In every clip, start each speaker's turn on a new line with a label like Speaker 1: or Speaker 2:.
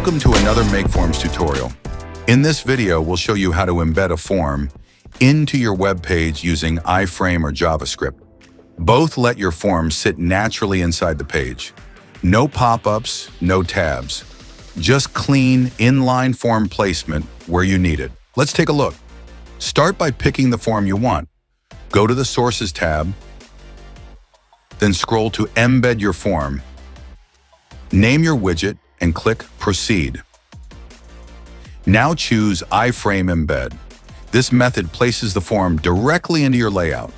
Speaker 1: Welcome to another MakeForms tutorial. In this video, we'll show you how to embed a form into your web page using iFrame or JavaScript. Both let your form sit naturally inside the page. No pop-ups, no tabs. Just clean, inline form placement where you need it. Let's take a look. Start by picking the form you want. Go to the Sources tab, then scroll to Embed your form. Name your widget and click Proceed. Now choose iFrame Embed. This method places the form directly into your layout,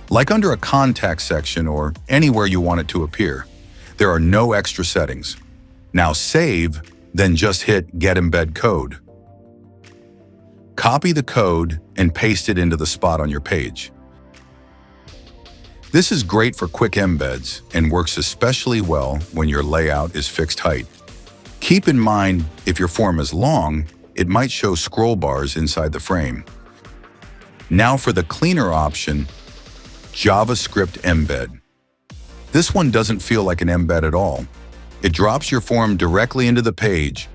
Speaker 1: like under a contact section or anywhere you want it to appear. There are no extra settings. Now save, then just hit Get Embed Code. Copy the code and paste it into the spot on your page. This is great for quick embeds and works especially well when your layout is fixed height. Keep in mind, if your form is long, it might show scroll bars inside the frame. Now for the cleaner option, JavaScript Embed. This one doesn't feel like an embed at all. It drops your form directly into the page,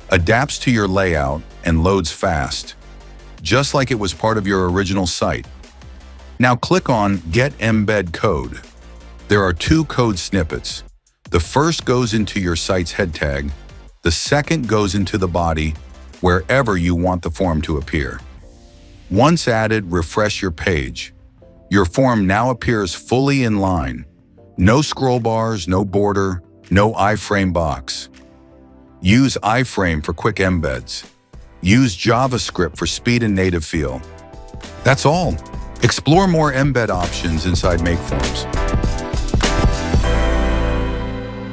Speaker 1: adapts to your layout, and loads fast, just like it was part of your original site. Now click on Get Embed Code. There are two code snippets. The first goes into your site's head tag. The second goes into the body, wherever you want the form to appear. Once added, refresh your page. Your form now appears fully in line. No scroll bars, no border, no iFrame box. Use iFrame for quick embeds. Use JavaScript for speed and native feel. That's all. Explore more embed options inside MakeForms.